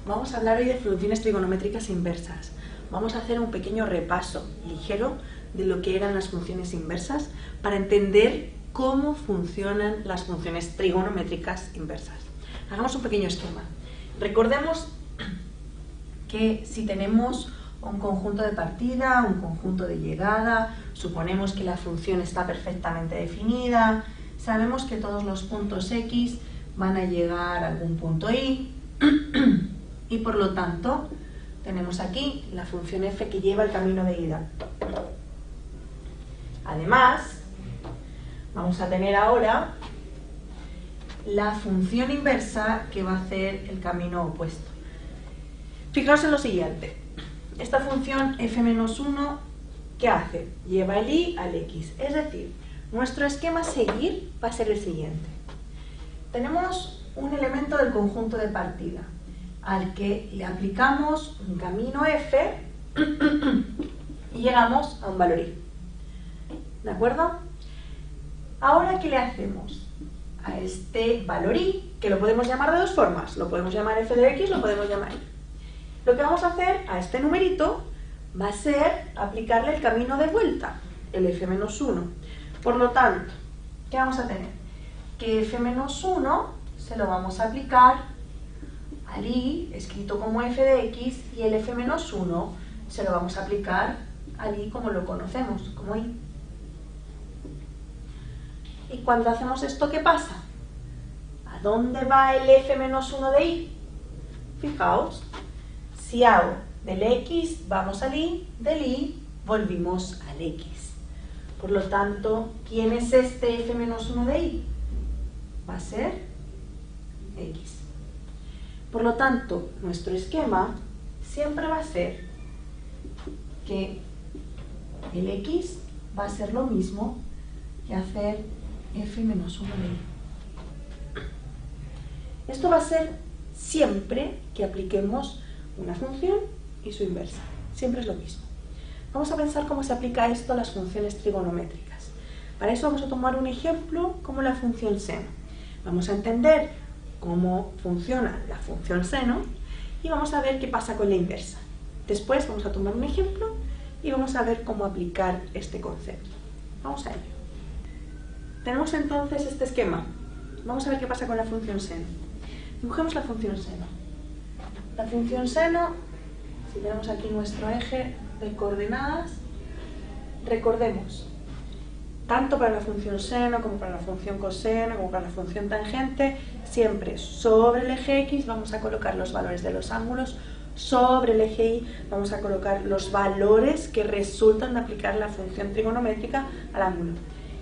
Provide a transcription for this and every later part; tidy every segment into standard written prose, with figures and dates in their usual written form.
Vamos a hablar hoy de funciones trigonométricas inversas. Vamos a hacer un pequeño repaso ligero de lo que eran las funciones inversas para entender cómo funcionan las funciones trigonométricas inversas. Hagamos un pequeño esquema. Recordemos que si tenemos un conjunto de partida, un conjunto de llegada, suponemos que la función está perfectamente definida, sabemos que todos los puntos X van a llegar a algún punto Y y por lo tanto tenemos aquí la función f que lleva el camino de ida. Además, vamos a tener ahora la función inversa que va a hacer el camino opuesto. Fijaos en lo siguiente. Esta función f-1, ¿qué hace? Lleva el y al x. Es decir, nuestro esquema a seguir va a ser el siguiente. Tenemos un elemento del conjunto de partida al que le aplicamos un camino f y llegamos a un valor y. ¿De acuerdo? Ahora, ¿qué le hacemos a este valor y? Que lo podemos llamar de dos formas. Lo podemos llamar f de x, lo podemos llamar y. Lo que vamos a hacer a este numerito va a ser aplicarle el camino de vuelta, el f-1. Por lo tanto, ¿qué vamos a tener? Que f-1 se lo vamos a aplicar al y, escrito como f de x, y el f-1 se lo vamos a aplicar al y como lo conocemos, como y. Y cuando hacemos esto, ¿qué pasa? ¿A dónde va el f-1 de y? Fijaos. Si hago del x, vamos al y, del y, volvimos al x. Por lo tanto, ¿quién es este f-1 de y? Va a ser x. Por lo tanto, nuestro esquema siempre va a ser que el x va a ser lo mismo que hacer f-1 de y. Esto va a ser siempre que apliquemos una función y su inversa. Siempre es lo mismo. Vamos a pensar cómo se aplica esto a las funciones trigonométricas. Para eso vamos a tomar un ejemplo como la función seno. Vamos a entender cómo funciona la función seno y vamos a ver qué pasa con la inversa. Después vamos a tomar un ejemplo y vamos a ver cómo aplicar este concepto. Vamos a ello. Tenemos entonces este esquema. Vamos a ver qué pasa con la función seno. Dibujemos la función seno. La función seno, si tenemos aquí nuestro eje de coordenadas, recordemos, tanto para la función seno como para la función coseno, como para la función tangente, siempre sobre el eje X vamos a colocar los valores de los ángulos, sobre el eje Y vamos a colocar los valores que resultan de aplicar la función trigonométrica al ángulo.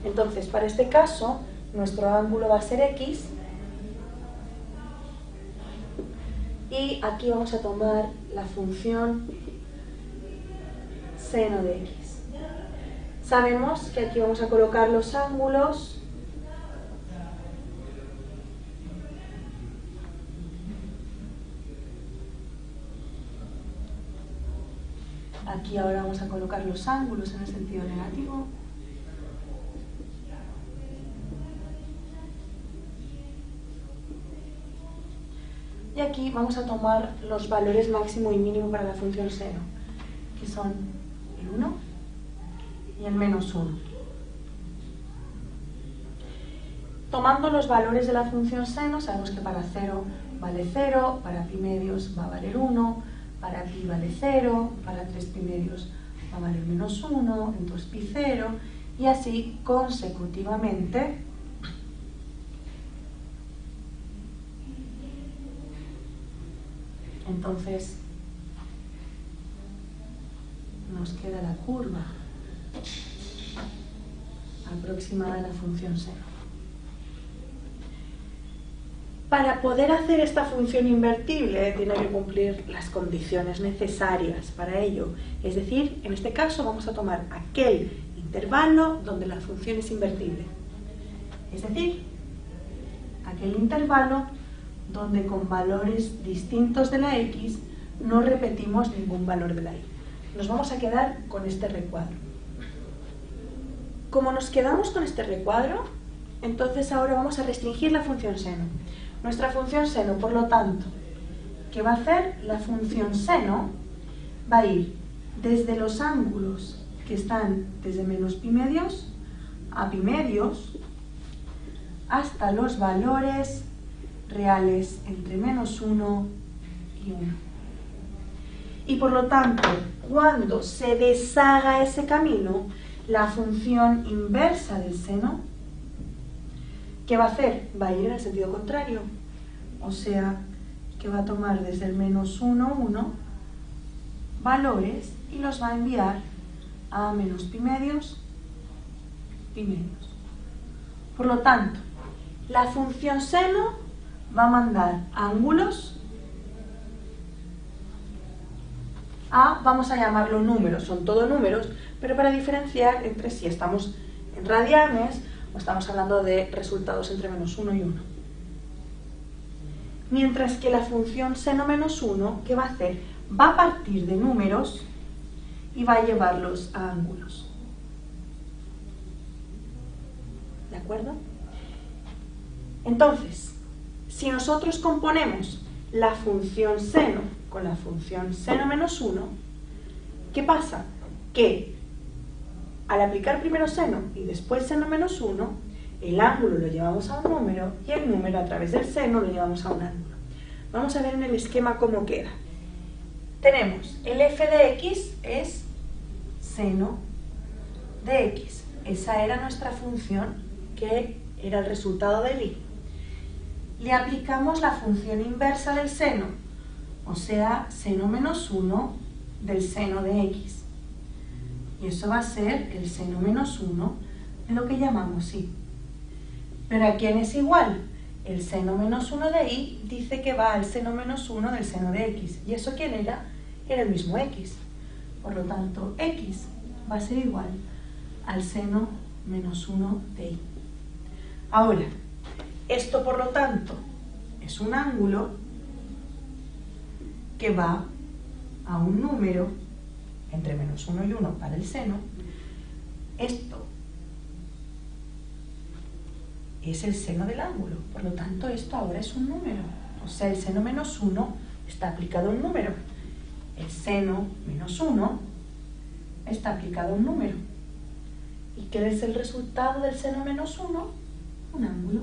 Entonces, para este caso, nuestro ángulo va a ser X, y aquí vamos a tomar la función seno de x. Sabemos que aquí vamos a colocar los ángulos aquí ahora vamos a colocar los ángulos en el sentido negativo. Y aquí vamos a tomar los valores máximo y mínimo para la función seno, que son el 1 y el menos 1. Tomando los valores de la función seno, sabemos que para 0 vale 0, para pi medios va a valer 1, para pi vale 0, para 3 pi medios va a valer menos 1, entonces pi 0, y así consecutivamente. Entonces, nos queda la curva aproximada a la función seno. Para poder hacer esta función invertible, tiene que cumplir las condiciones necesarias para ello. Es decir, en este caso vamos a tomar aquel intervalo donde la función es invertible. Es decir, aquel intervalo donde con valores distintos de la x no repetimos ningún valor de la y. Nos vamos a quedar con este recuadro. Como nos quedamos con este recuadro, entonces ahora vamos a restringir la función seno. Nuestra función seno, por lo tanto, ¿qué va a hacer? La función seno va a ir desde los ángulos que están desde menos pi medios a pi medios hasta los valores reales entre menos 1 y 1. Y por lo tanto, cuando se deshaga ese camino, la función inversa del seno, ¿qué va a hacer? Va a ir en el sentido contrario. O sea, que va a tomar desde el menos 1, 1 valores y los va a enviar a menos pi medios, pi medios. Por lo tanto, la función seno va a mandar ángulos a, vamos a llamarlo números, son todo números, pero para diferenciar entre si estamos en radianes o estamos hablando de resultados entre menos 1 y 1. Mientras que la función seno menos 1, ¿qué va a hacer? Va a partir de números y va a llevarlos a ángulos. ¿De acuerdo? Entonces, si nosotros componemos la función seno con la función seno menos 1, ¿qué pasa? Que al aplicar primero seno y después seno menos 1, el ángulo lo llevamos a un número y el número a través del seno lo llevamos a un ángulo. Vamos a ver en el esquema cómo queda. Tenemos el f de x es seno de x. Esa era nuestra función que era el resultado del i. Le aplicamos la función inversa del seno, o sea, seno menos 1 del seno de x. Y eso va a ser el seno menos 1 de lo que llamamos i. ¿Pero a quién es igual? El seno menos 1 de i dice que va al seno menos 1 del seno de x. ¿Y eso quién era? Era el mismo x. Por lo tanto, x va a ser igual al seno menos 1 de i. Ahora, esto por lo tanto es un ángulo que va a un número entre menos 1 y 1 para el seno. Esto es el seno del ángulo, por lo tanto esto ahora es un número. O sea, el seno menos 1 está aplicado a un número. El seno menos 1 está aplicado a un número. ¿Y qué es el resultado del seno menos 1? Un ángulo.